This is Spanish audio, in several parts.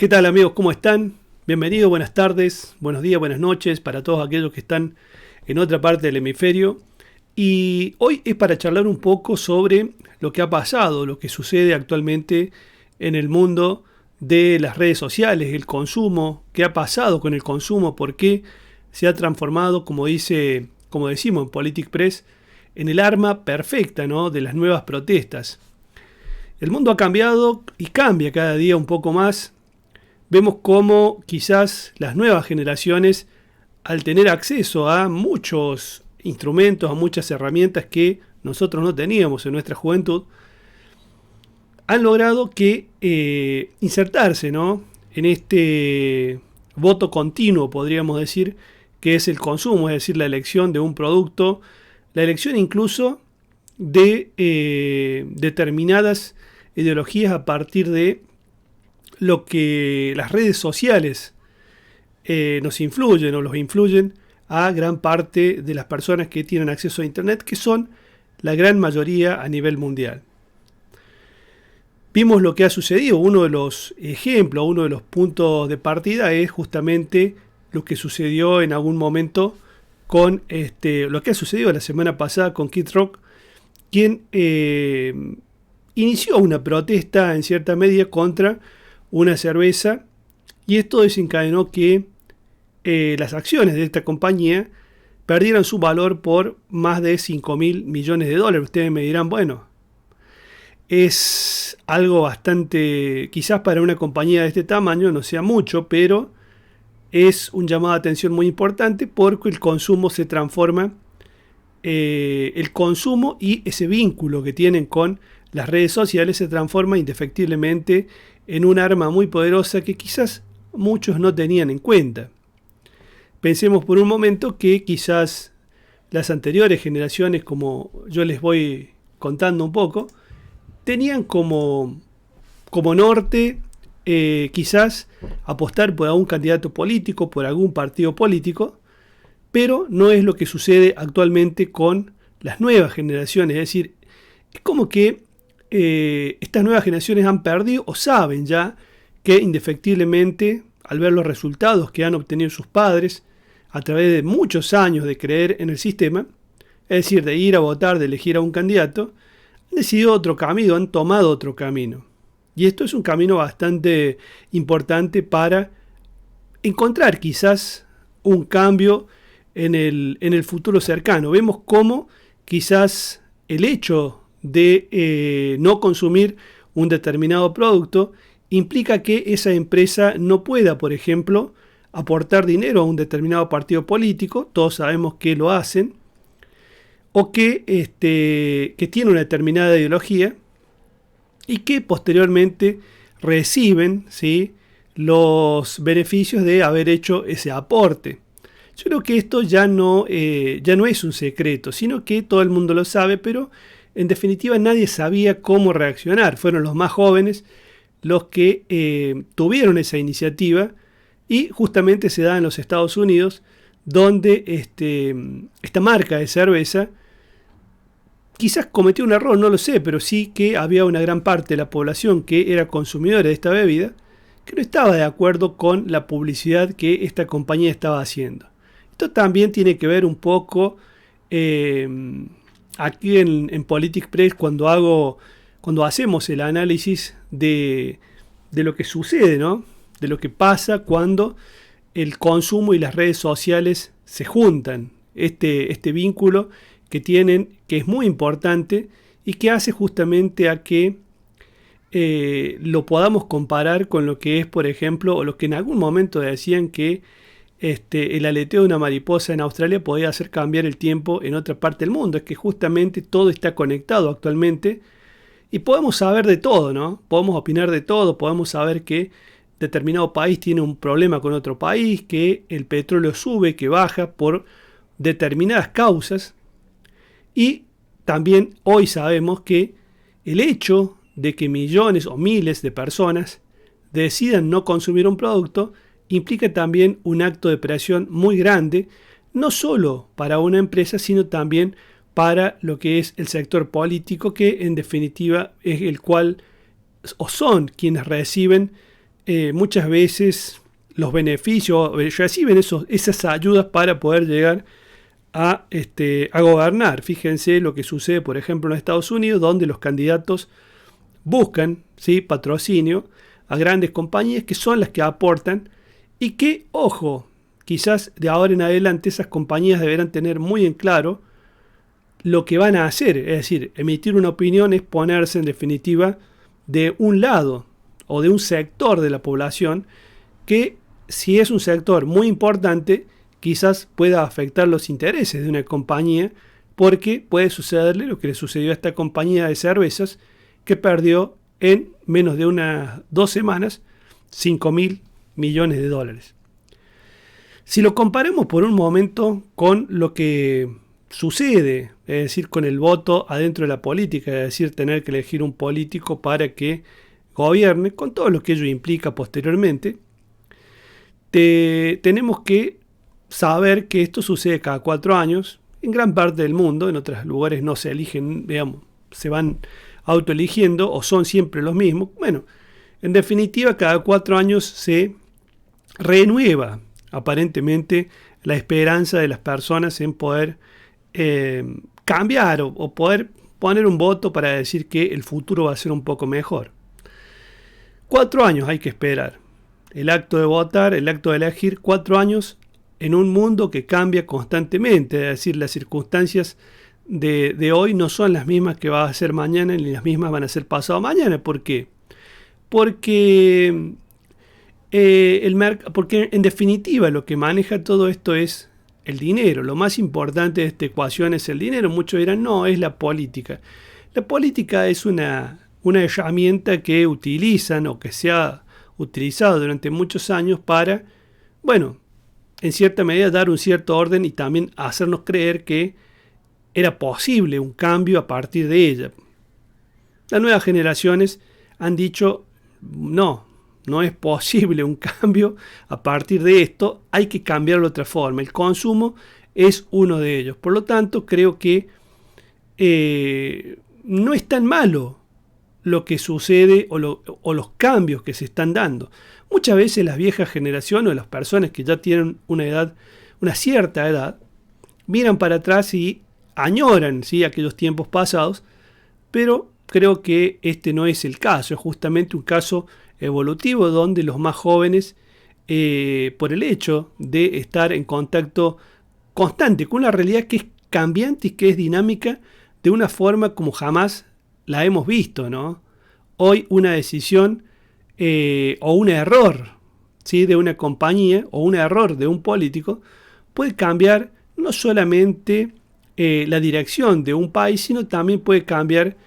¿Qué tal amigos? ¿Cómo están? Bienvenidos, buenas tardes, buenos días, buenas noches para todos aquellos que están en otra parte del hemisferio. Y hoy es para charlar un poco sobre lo que ha pasado, lo que sucede actualmente en el mundo de las redes sociales, el consumo, qué ha pasado con el consumo, por qué se ha transformado, como decimos en Politic Press, en el arma perfecta, ¿no?, de las nuevas protestas. El mundo ha cambiado y cambia cada día un poco más. Vemos cómo quizás las nuevas generaciones, al tener acceso a muchos instrumentos, a muchas herramientas que nosotros no teníamos en nuestra juventud, han logrado insertarse, ¿no?, en este voto continuo, podríamos decir, que es el consumo, es decir, la elección de un producto, la elección incluso de determinadas ideologías a partir de lo que las redes sociales nos influyen o los influyen a gran parte de las personas que tienen acceso a Internet, que son la gran mayoría a nivel mundial. Vimos lo que ha sucedido. Uno de los ejemplos, uno de los puntos de partida es justamente lo que sucedió en algún momento con lo que ha sucedido la semana pasada con Kid Rock, quien inició una protesta en cierta medida contra una cerveza, y esto desencadenó que las acciones de esta compañía perdieran su valor por más de 5.000 millones de dólares. Ustedes me dirán, bueno, es algo bastante, quizás para una compañía de este tamaño no sea mucho, pero es un llamado de atención muy importante porque el consumo se transforma, el consumo y ese vínculo que tienen con las redes sociales se transforma indefectiblemente en un arma muy poderosa que quizás muchos no tenían en cuenta. Pensemos por un momento que quizás las anteriores generaciones, como yo les voy contando un poco, tenían como norte quizás apostar por algún candidato político, por algún partido político, pero no es lo que sucede actualmente con las nuevas generaciones. Es decir, es como que estas nuevas generaciones han perdido o saben ya que indefectiblemente, al ver los resultados que han obtenido sus padres a través de muchos años de creer en el sistema, es decir, de ir a votar, de elegir a un candidato, han decidido otro camino, han tomado otro camino. Y esto es un camino bastante importante para encontrar quizás un cambio en el futuro cercano. Vemos cómo quizás el hecho de no consumir un determinado producto implica que esa empresa no pueda, por ejemplo, aportar dinero a un determinado partido político. Todos sabemos que lo hacen, o que tiene una determinada ideología y que posteriormente reciben, ¿sí?, los beneficios de haber hecho ese aporte. Yo creo que esto ya no es un secreto, sino que todo el mundo lo sabe, pero en definitiva nadie sabía cómo reaccionar. Fueron los más jóvenes los que tuvieron esa iniciativa, y justamente se da en los Estados Unidos, donde esta marca de cerveza quizás cometió un error, no lo sé, pero sí que había una gran parte de la población que era consumidora de esta bebida que no estaba de acuerdo con la publicidad que esta compañía estaba haciendo. Esto también tiene que ver un poco aquí en Politic Press cuando hacemos el análisis de lo que sucede, ¿no?, de lo que pasa cuando el consumo y las redes sociales se juntan, este vínculo que tienen, que es muy importante y que hace justamente a que lo podamos comparar con lo que es, por ejemplo, o lo que en algún momento decían que el aleteo de una mariposa en Australia podía hacer cambiar el tiempo en otra parte del mundo. Es que justamente todo está conectado actualmente y podemos saber de todo, ¿no? Podemos opinar de todo, podemos saber que determinado país tiene un problema con otro país, que el petróleo sube, que baja por determinadas causas. Y también hoy sabemos que el hecho de que millones o miles de personas decidan no consumir un producto implica también un acto de presión muy grande, no solo para una empresa, sino también para lo que es el sector político, que en definitiva es el cual o son quienes reciben muchas veces los beneficios, reciben esas ayudas para poder llegar a gobernar. Fíjense lo que sucede, por ejemplo, en Estados Unidos, donde los candidatos buscan, ¿sí?, patrocinio a grandes compañías que son las que aportan y que, ojo, quizás de ahora en adelante esas compañías deberán tener muy en claro lo que van a hacer. Es decir, emitir una opinión es ponerse en definitiva de un lado o de un sector de la población que, si es un sector muy importante, quizás pueda afectar los intereses de una compañía, porque puede sucederle lo que le sucedió a esta compañía de cervezas, que perdió en menos de unas 2 semanas 5.000 millones de dólares. Si lo comparamos por un momento con lo que sucede, es decir, con el voto adentro de la política, es decir, tener que elegir un político para que gobierne, con todo lo que ello implica posteriormente, tenemos que saber que esto sucede cada 4 años, en gran parte del mundo. En otros lugares no se eligen, digamos, se van autoeligiendo o son siempre los mismos. Bueno, en definitiva, cada 4 años se renueva aparentemente la esperanza de las personas en poder cambiar o poder poner un voto para decir que el futuro va a ser un poco mejor. 4 años hay que esperar. El acto de votar, el acto de elegir, 4 años en un mundo que cambia constantemente. Es decir, las circunstancias de hoy no son las mismas que va a ser mañana, ni las mismas van a ser pasado mañana. ¿Por qué? Porque en definitiva lo que maneja todo esto es el dinero. Lo más importante de esta ecuación es el dinero. Muchos dirán, no, es la política. La política es una herramienta que utilizan o que se ha utilizado durante muchos años para, bueno, en cierta medida dar un cierto orden y también hacernos creer que era posible un cambio a partir de ella. Las nuevas generaciones han dicho, no es posible un cambio a partir de esto, hay que cambiarlo de otra forma. El consumo es uno de ellos. Por lo tanto, creo que no es tan malo lo que sucede o los cambios que se están dando. Muchas veces las viejas generaciones o las personas que ya tienen una cierta edad, miran para atrás y añoran, ¿sí?, aquellos tiempos pasados, pero creo que este no es el caso. Es justamente un caso evolutivo donde los más jóvenes, por el hecho de estar en contacto constante con una realidad que es cambiante y que es dinámica de una forma como jamás la hemos visto, ¿no? Hoy una decisión o un error, ¿sí?, de una compañía o un error de un político puede cambiar no solamente la dirección de un país, sino también puede cambiar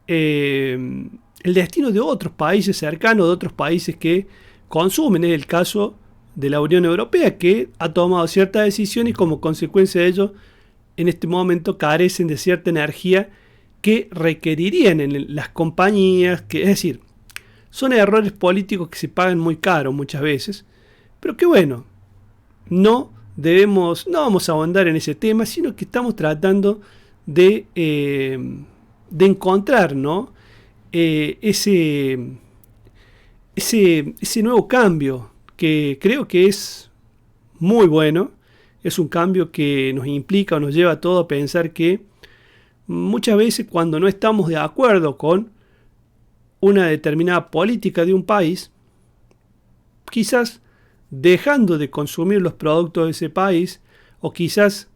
el destino de otros países cercanos, de otros países que consumen. Es el caso de la Unión Europea, que ha tomado ciertas decisiones y como consecuencia de ello en este momento carecen de cierta energía que requerirían en las compañías, es decir, son errores políticos que se pagan muy caro muchas veces, pero que bueno, no vamos a ahondar en ese tema, sino que estamos tratando de encontrar, ¿no?, ese nuevo cambio que creo que es muy bueno. Es un cambio que nos implica o nos lleva a todos a pensar que muchas veces cuando no estamos de acuerdo con una determinada política de un país, quizás dejando de consumir los productos de ese país o quizás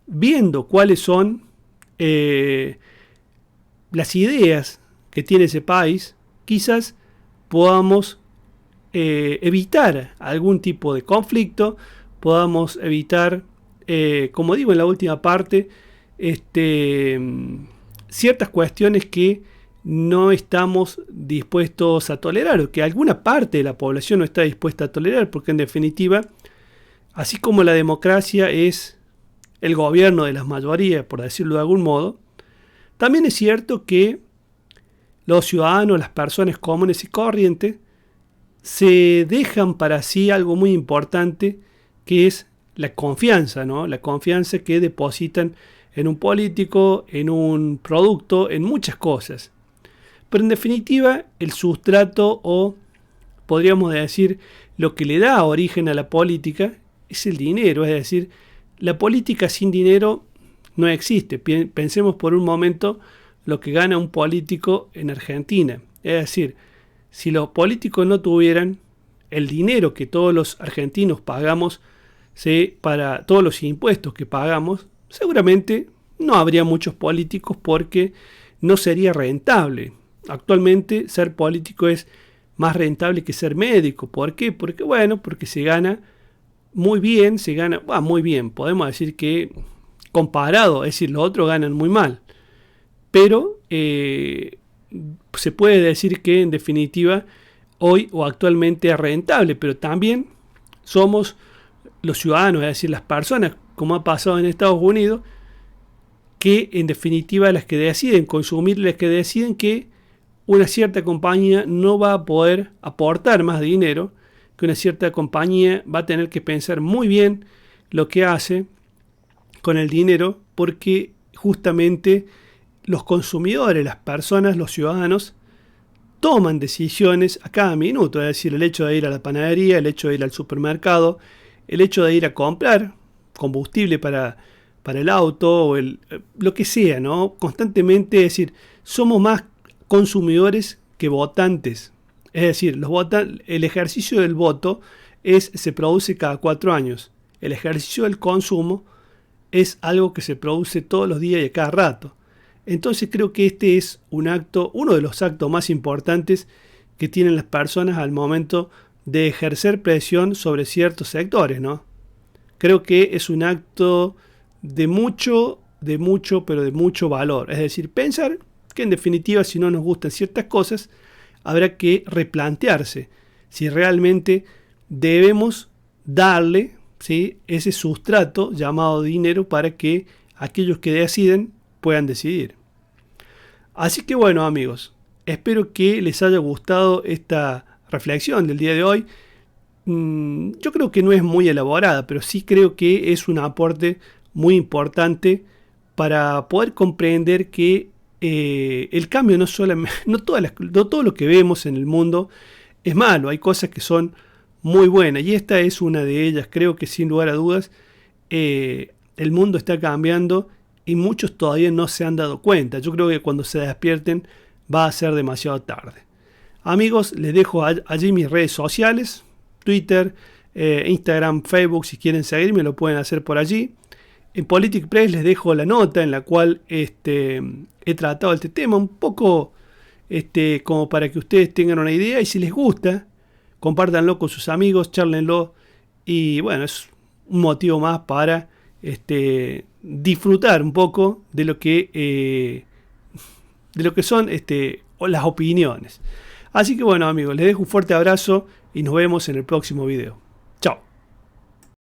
viendo cuáles son las ideas que tiene ese país, quizás podamos evitar algún tipo de conflicto, podamos evitar, como digo en la última parte, ciertas cuestiones que no estamos dispuestos a tolerar, o que alguna parte de la población no está dispuesta a tolerar, porque en definitiva, así como la democracia es el gobierno de las mayorías, por decirlo de algún modo, también es cierto que los ciudadanos, las personas comunes y corrientes, se dejan para sí algo muy importante, que es la confianza, ¿no? La confianza que depositan en un político, en un producto, en muchas cosas. Pero en definitiva, el sustrato o podríamos decir, lo que le da origen a la política es el dinero. Es decir, la política sin dinero no existe. Pensemos por un momento lo que gana un político en Argentina. Es decir, si los políticos no tuvieran el dinero que todos los argentinos pagamos, ¿sí?, para todos los impuestos que pagamos, seguramente no habría muchos políticos porque no sería rentable. Actualmente ser político es más rentable que ser médico. ¿Por qué? Porque se gana muy bien, muy bien, podemos decir que comparado, es decir, los otros ganan muy mal, pero se puede decir que en definitiva hoy o actualmente es rentable, pero también somos los ciudadanos, es decir, las personas, como ha pasado en Estados Unidos, que en definitiva las que deciden consumir, las que deciden que una cierta compañía no va a poder aportar más dinero, que una cierta compañía va a tener que pensar muy bien lo que hace con el dinero, porque justamente los consumidores, las personas, los ciudadanos, toman decisiones a cada minuto. Es decir, el hecho de ir a la panadería, el hecho de ir al supermercado, el hecho de ir a comprar combustible para el auto o lo que sea, ¿no? Constantemente, es decir, somos más consumidores que votantes. Es decir, el ejercicio del voto se produce cada 4 años. El ejercicio del consumo es algo que se produce todos los días y a cada rato. Entonces creo que este es uno de los actos más importantes que tienen las personas al momento de ejercer presión sobre ciertos sectores, ¿no? Creo que es un acto de mucho valor. Es decir, pensar que en definitiva, si no nos gustan ciertas cosas, habrá que replantearse si realmente debemos darle, ¿sí?, ese sustrato llamado dinero para que aquellos que deciden puedan decidir. Así que bueno, amigos, espero que les haya gustado esta reflexión del día de hoy. Yo creo que no es muy elaborada, pero sí creo que es un aporte muy importante para poder comprender que el cambio no todo lo que vemos en el mundo es malo. Hay cosas que son muy buenas y esta es una de ellas. Creo que sin lugar a dudas el mundo está cambiando y muchos todavía no se han dado cuenta. Yo creo que cuando se despierten va a ser demasiado tarde. Amigos, les dejo allí mis redes sociales, Twitter, Instagram, Facebook. Si quieren seguirme lo pueden hacer por allí. En Politic Press les dejo la nota en la cual he tratado este tema un poco como para que ustedes tengan una idea, y si les gusta, compártanlo con sus amigos, charlenlo, y bueno, es un motivo más para disfrutar un poco de lo que son las opiniones. Así que bueno, amigos, les dejo un fuerte abrazo y nos vemos en el próximo video.